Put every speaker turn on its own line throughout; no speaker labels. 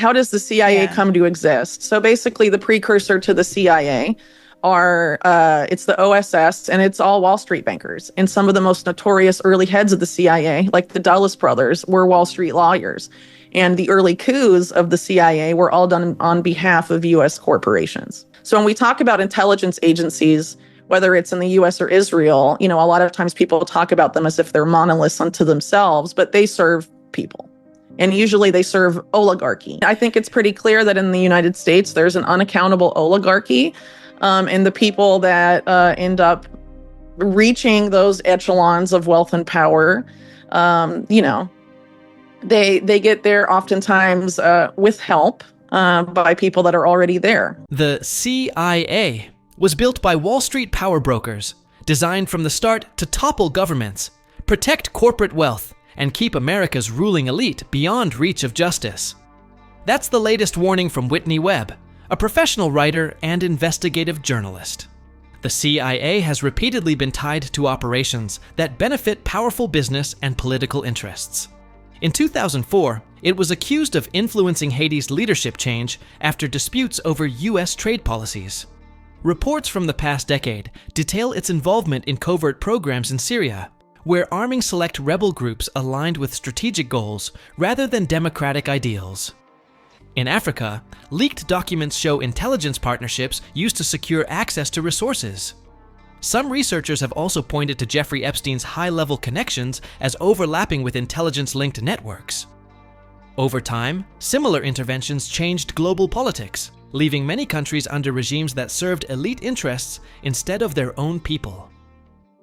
how does the CIA come to exist? So basically the precursor to the CIA it's the OSS, and it's all Wall Street bankers. And some of the most notorious early heads of the CIA, like the Dulles brothers, were Wall Street lawyers. And the early coups of the CIA were all done on behalf of U.S. corporations. So when we talk about intelligence agencies, whether it's in the U.S. or Israel, a lot of times people talk about them as if they're monoliths unto themselves, but they serve people. And usually they serve oligarchy. I think it's pretty clear that in the United States, there's an unaccountable oligarchy. And the people that end up reaching those echelons of wealth and power, they get there oftentimes with help by people that are already there.
The CIA was built by Wall Street power brokers, designed from the start to topple governments, protect corporate wealth, and keep America's ruling elite beyond reach of justice. That's the latest warning from Whitney Webb, a professional writer and investigative journalist. The CIA has repeatedly been tied to operations that benefit powerful business and political interests. In 2004, it was accused of influencing Haiti's leadership change after disputes over U.S. trade policies. Reports from the past decade detail its involvement in covert programs in Syria, where arming select rebel groups aligned with strategic goals rather than democratic ideals. In Africa, leaked documents show intelligence partnerships used to secure access to resources. Some researchers have also pointed to Jeffrey Epstein's high-level connections as overlapping with intelligence-linked networks. Over time, similar interventions changed global politics, leaving many countries under regimes that served elite interests instead of their own people.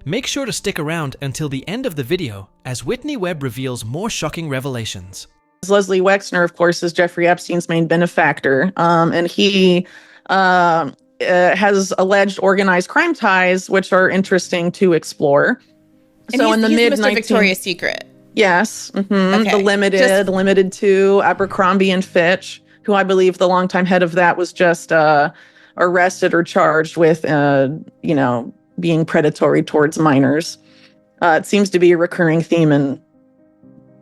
Make sure to stick around until the end of the video as Whitney Webb reveals more shocking revelations.
Leslie Wexner, of course, is Jeffrey Epstein's main benefactor, and he has alleged organized crime ties, which are interesting to explore.
And so in the mid Mr. Victoria's Secret.
Yes, okay. The Limited 2, Abercrombie and Fitch, who I believe the longtime head of that was just arrested or charged with, being predatory towards minors. It seems to be a recurring theme in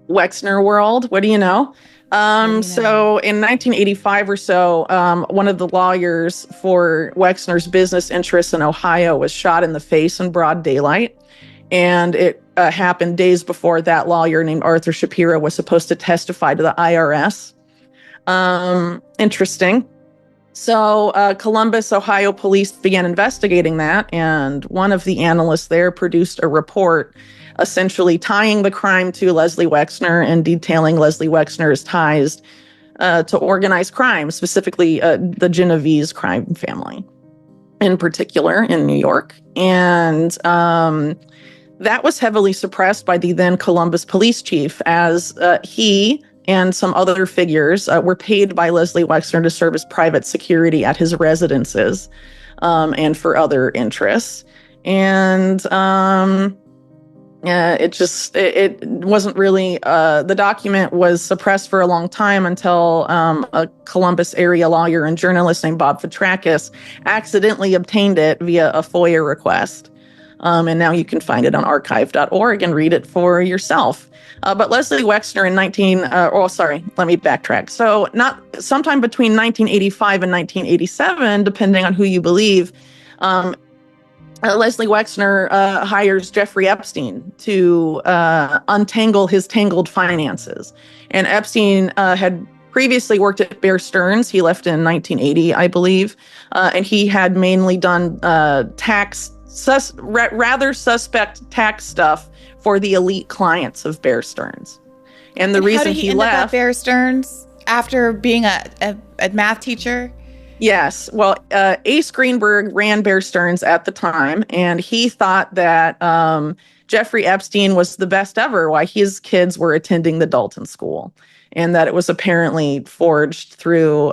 Wexner world. What do you know? So in 1985 or so, one of the lawyers for Wexner's business interests in Ohio was shot in the face in broad daylight. And it happened days before that lawyer named Arthur Shapiro was supposed to testify to the IRS. Interesting. So Columbus, Ohio police began investigating that. And one of the analysts there produced a report essentially tying the crime to Leslie Wexner and detailing Leslie Wexner's ties to organized crime, specifically the Genovese crime family in particular in New York. And that was heavily suppressed by the then Columbus police chief, as he and some other figures were paid by Leslie Wexner to serve as private security at his residences and for other interests. And it wasn't really, the document was suppressed for a long time until a Columbus area lawyer and journalist named Bob Fitrakis accidentally obtained it via a FOIA request. And now you can find it on archive.org and read it for yourself. But Leslie Wexner in let me backtrack. So sometime between 1985 and 1987, depending on who you believe, Leslie Wexner hires Jeffrey Epstein to untangle his tangled finances. And Epstein had previously worked at Bear Stearns. He left in 1980, I believe. And he had mainly done rather suspect tax stuff for the elite clients of Bear Stearns. And the reason he left
at Bear Stearns after being a math teacher.
Yes. Well, Ace Greenberg ran Bear Stearns at the time, and he thought that Jeffrey Epstein was the best ever while his kids were attending the Dalton School, and that it was apparently forged through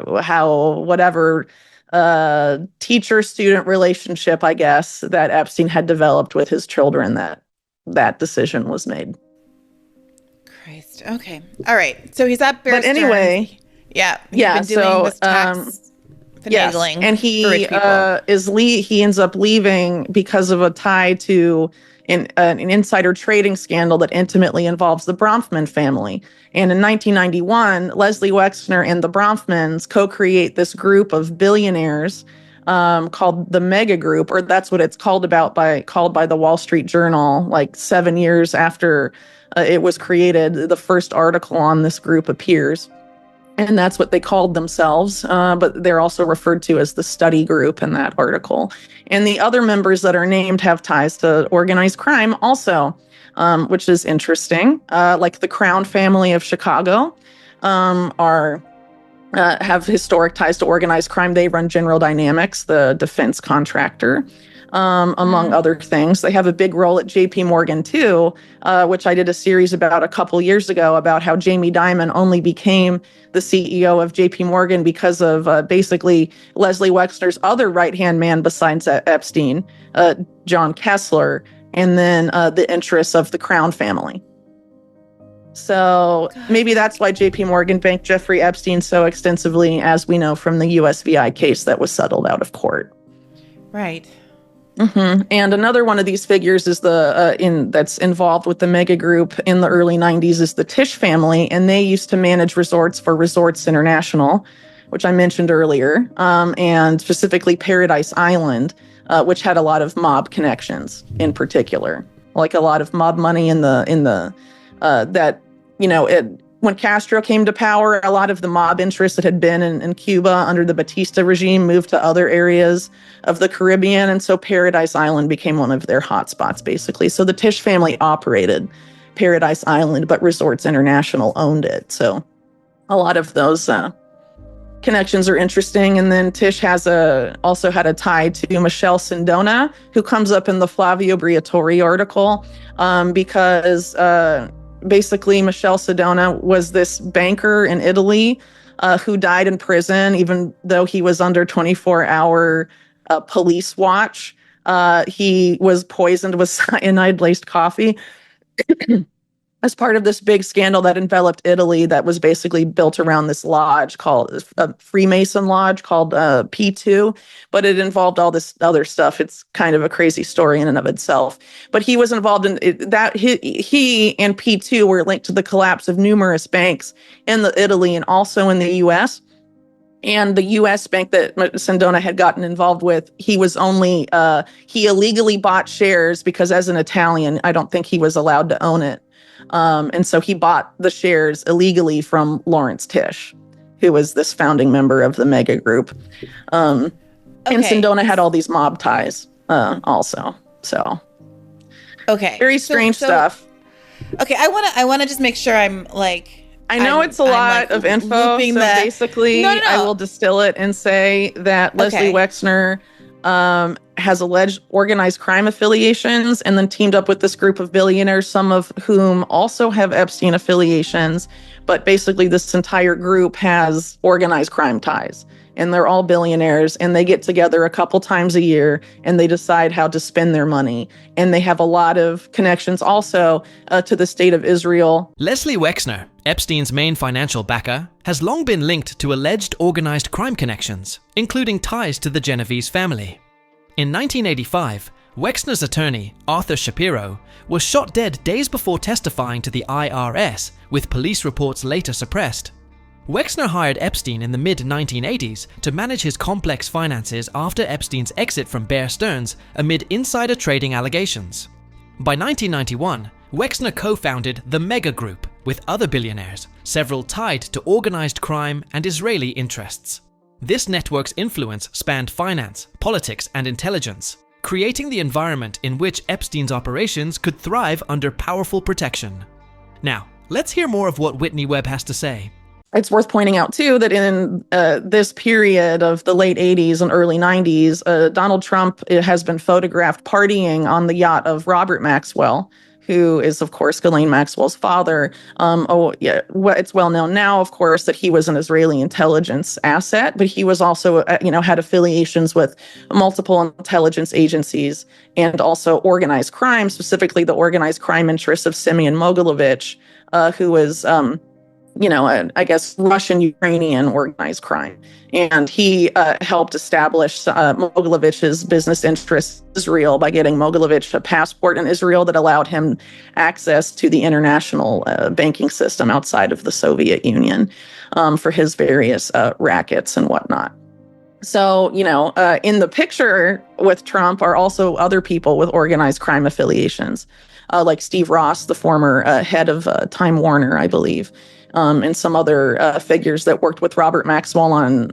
whatever teacher-student relationship, I guess, that Epstein had developed with his children that decision was made.
Christ. Okay. All right. So he's at Bear Stearns.
But anyway...
Yeah. Been doing this tax finagling
and he
for rich people.
he ends up leaving because of a tie to an insider trading scandal that intimately involves the Bronfman family. And in 1991, Leslie Wexner and the Bronfmans co-create this group of billionaires called the Mega Group, or that's what it's called by the Wall Street Journal, like 7 years after it was created. The first article on this group appears. And that's what they called themselves, but they're also referred to as the study group in that article. And the other members that are named have ties to organized crime also, which is interesting. Like the Crown family of Chicago have historic ties to organized crime. They run General Dynamics, the defense contractor. Among other things. They have a big role at JP Morgan too, which I did a series about a couple years ago about how Jamie Dimon only became the CEO of JP Morgan because of basically Leslie Wexner's other right-hand man besides Epstein, John Kessler, and then the interests of the Crown family. So maybe that's why JP Morgan banked Jeffrey Epstein so extensively, as we know from the USVI case that was settled out of court.
Right.
Mm-hmm. And another one of these figures is that's involved with the Mega Group in the early 90s is the Tisch family, and they used to manage resorts for Resorts International, which I mentioned earlier, and specifically Paradise Island, which had a lot of mob connections in particular, like a lot of mob money when Castro came to power, a lot of the mob interests that had been in Cuba under the Batista regime moved to other areas of the Caribbean. And so Paradise Island became one of their hotspots, basically. So the Tisch family operated Paradise Island, but Resorts International owned it. So a lot of those connections are interesting. And then Tisch also had a tie to Michelle Sindona, who comes up in the Flavio Briatore article, because basically, Michelle Sedona was this banker in Italy who died in prison, even though he was under 24-hour police watch. He was poisoned with cyanide-laced coffee as part of this big scandal that enveloped Italy that was basically built around this lodge called a Freemason lodge called P2, but it involved all this other stuff. It's kind of a crazy story in and of itself. But he was involved in that. He and P2 were linked to the collapse of numerous banks in Italy and also in the U.S. And the U.S. bank that Sindona had gotten involved with, he illegally bought shares because as an Italian, I don't think he was allowed to own it. And so he bought the shares illegally from Lawrence Tisch, who was this founding member of the Mega Group. And Sindona had all these mob ties also. So, very strange stuff.
Okay, I want to just make sure I'm like.
I know it's a lot of info. So basically, I will distill it and say that Leslie Wexner has alleged organized crime affiliations and then teamed up with this group of billionaires, some of whom also have Epstein affiliations. But basically, this entire group has organized crime ties. And they're all billionaires, and they get together a couple times a year, and they decide how to spend their money. And they have a lot of connections also to the state of Israel.
Leslie Wexner, Epstein's main financial backer, has long been linked to alleged organized crime connections, including ties to the Genovese family. In 1985, Wexner's attorney, Arthur Shapiro, was shot dead days before testifying to the IRS, with police reports later suppressed. Wexner hired Epstein in the mid-1980s to manage his complex finances after Epstein's exit from Bear Stearns amid insider trading allegations. By 1991, Wexner co-founded the Mega Group with other billionaires, several tied to organized crime and Israeli interests. This network's influence spanned finance, politics, and intelligence, creating the environment in which Epstein's operations could thrive under powerful protection. Now, let's hear more of what Whitney Webb has to say.
It's worth pointing out, too, that in this period of the late 80s and early 90s, Donald Trump has been photographed partying on the yacht of Robert Maxwell, who is, of course, Ghislaine Maxwell's father. It's well known now, of course, that he was an Israeli intelligence asset, but he was also, had affiliations with multiple intelligence agencies and also organized crime, specifically the organized crime interests of Simeon Mogilevich, who was I guess Russian Ukrainian organized crime. And he helped establish Mogilevich's business interests in Israel by getting Mogilevich a passport in Israel that allowed him access to the international banking system outside of the Soviet Union for his various rackets and whatnot. So, in the picture with Trump are also other people with organized crime affiliations, like Steve Ross, the former head of Time Warner, I believe. And some other figures that worked with Robert Maxwell on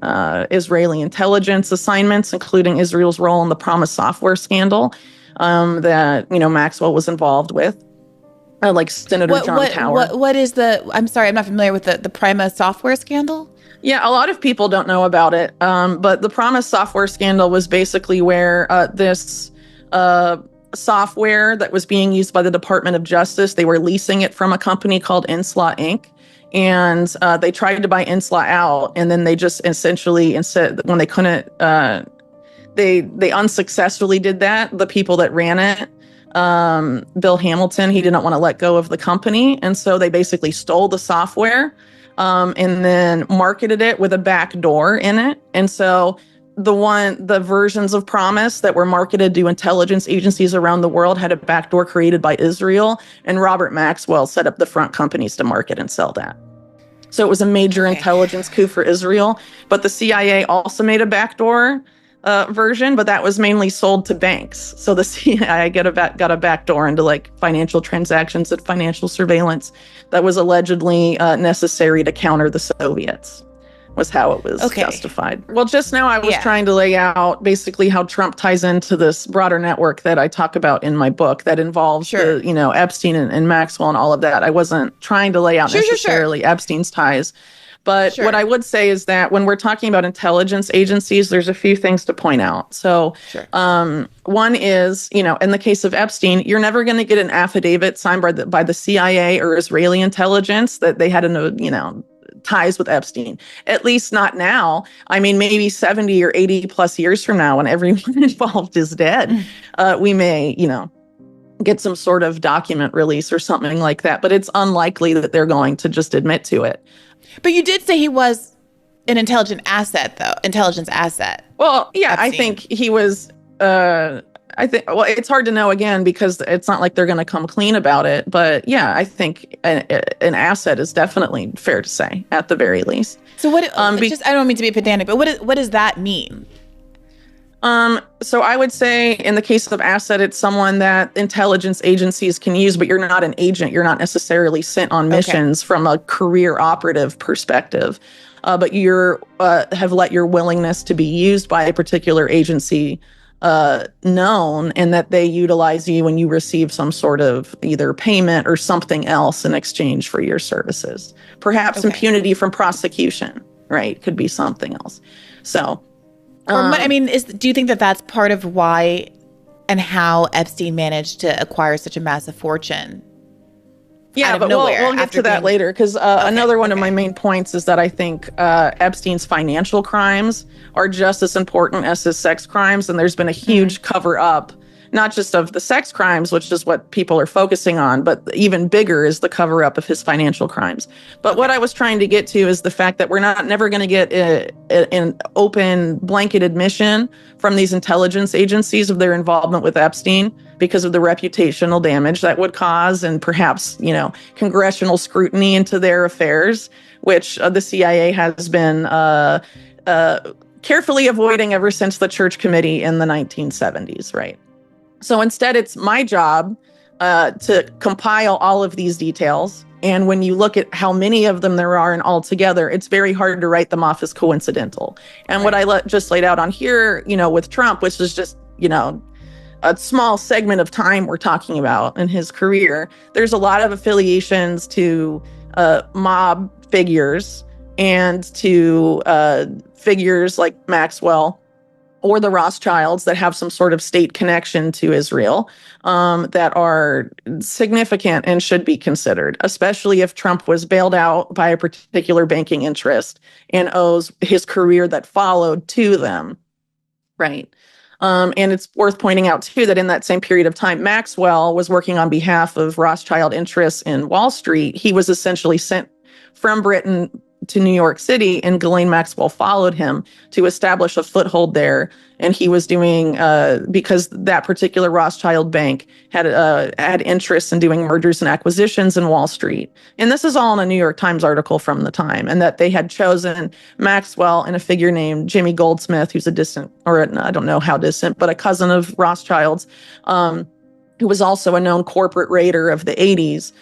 Israeli intelligence assignments, including Israel's role in the Promise software scandal that, Maxwell was involved with, like Senator John Tower.
What is I'm sorry, I'm not familiar with the Prima software scandal?
Yeah, a lot of people don't know about it. But the Promise software scandal was basically where this software that was being used by the Department of Justice, they were leasing it from a company called Inslaw Inc., and they tried to buy Inslaw out, and then they just essentially, instead, when they couldn't, they unsuccessfully did that. The people that ran it, Bill Hamilton, he didn't want to let go of the company, and so they basically stole the software and then marketed it with a back door in it. And so the versions of Promise that were marketed to intelligence agencies around the world had a backdoor created by Israel, and Robert Maxwell set up the front companies to market and sell that. So it was a major intelligence coup for Israel, but the CIA also made a backdoor version, but that was mainly sold to banks. So the CIA got a backdoor into like financial transactions and financial surveillance that was allegedly necessary to counter the Soviets. Was how it was justified. Well, just now I was trying to lay out basically how Trump ties into this broader network that I talk about in my book that involves Epstein and Maxwell and all of that. I wasn't trying to lay out necessarily Epstein's ties. But what I would say is that when we're talking about intelligence agencies, there's a few things to point out. So one is, in the case of Epstein, you're never going to get an affidavit signed by the CIA or Israeli intelligence that they had ties with Epstein, at least not now. I mean, maybe 70 or 80 plus years from now, when everyone involved is dead, we may, get some sort of document release or something like that. But it's unlikely that they're going to just admit to it.
But you did say he was an intelligence asset.
Well, yeah, Epstein. I think he was. Well, it's hard to know again because it's not like they're going to come clean about it. But yeah, I think an asset is definitely fair to say at the very least.
So what? I don't mean to be pedantic, but what does that mean?
So I would say in the case of asset, it's someone that intelligence agencies can use, but you're not an agent. You're not necessarily sent on missions from a career operative perspective. But you're have let your willingness to be used by a particular agency known, and that they utilize you when you receive some sort of either payment or something else in exchange for your services. Perhaps impunity from prosecution, right? Could be something else. So,
do you think that that's part of why and how Epstein managed to acquire such a massive fortune?
Yeah, but we'll get to that later, because another one of my main points is that I think Epstein's financial crimes are just as important as his sex crimes, and there's been a huge cover-up, not just of the sex crimes, which is what people are focusing on, but even bigger is the cover-up of his financial crimes. But what I was trying to get to is the fact that we're never going to get an open blanket admission from these intelligence agencies of their involvement with Epstein, because of the reputational damage that would cause, and perhaps, congressional scrutiny into their affairs, which the CIA has been carefully avoiding ever since the Church Committee in the 1970s, right? So instead, it's my job to compile all of these details. And when you look at how many of them there are and all together, it's very hard to write them off as coincidental. And what I just laid out on here, with Trump, which is just, a small segment of time we're talking about in his career, there's a lot of affiliations to mob figures and to figures like Maxwell or the Rothschilds that have some sort of state connection to Israel that are significant and should be considered, especially if Trump was bailed out by a particular banking interest and owes his career that followed to them, right? And it's worth pointing out, too, that in that same period of time, Maxwell was working on behalf of Rothschild interests in Wall Street. He was essentially sent from Britain to New York City, and Ghislaine Maxwell followed him to establish a foothold there. And he was doing, because that particular Rothschild bank had interest in doing mergers and acquisitions in Wall Street. And this is all in a New York Times article from the time, and that they had chosen Maxwell and a figure named Jimmy Goldsmith, who's a distant, or I don't know how distant, but a cousin of Rothschild's, who was also a known corporate raider of the 80s,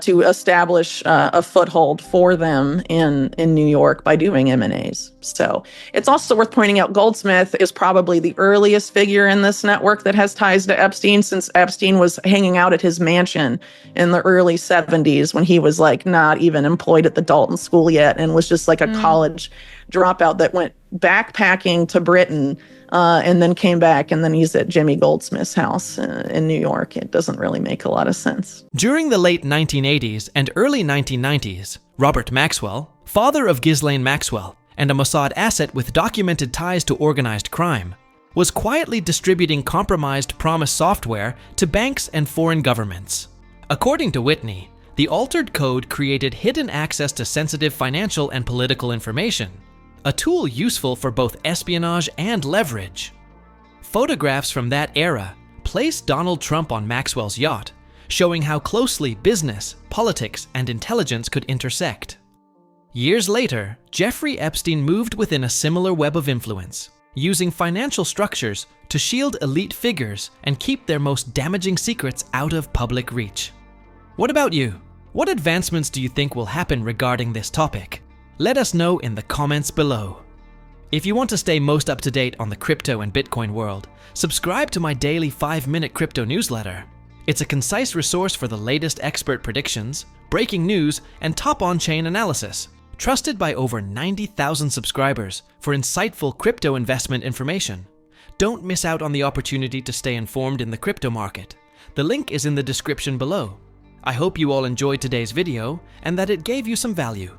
to establish a foothold for them in New York by doing M&As. So it's also worth pointing out Goldsmith is probably the earliest figure in this network that has ties to Epstein, since Epstein was hanging out at his mansion in the early 70s when he was like not even employed at the Dalton School yet, and was just like a college dropout that went backpacking to Britain, and then came back, and then he's at Jimmy Goldsmith's house in New York. It doesn't really make a lot of sense.
During the late 1980s and early 1990s, Robert Maxwell, father of Ghislaine Maxwell and a Mossad asset with documented ties to organized crime, was quietly distributing compromised Promise software to banks and foreign governments. According to Whitney, the altered code created hidden access to sensitive financial and political information, a tool useful for both espionage and leverage. Photographs from that era place Donald Trump on Maxwell's yacht, showing how closely business, politics, and intelligence could intersect. Years later, Jeffrey Epstein moved within a similar web of influence, using financial structures to shield elite figures and keep their most damaging secrets out of public reach. What about you? What advancements do you think will happen regarding this topic? Let us know in the comments below. If you want to stay most up to date on the crypto and Bitcoin world, subscribe to my daily 5-minute crypto newsletter. It's a concise resource for the latest expert predictions, breaking news, and top on-chain analysis, trusted by over 90,000 subscribers for insightful crypto investment information. Don't miss out on the opportunity to stay informed in the crypto market. The link is in the description below. I hope you all enjoyed today's video and that it gave you some value.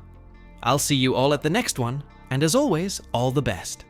I'll see you all at the next one, and as always, all the best.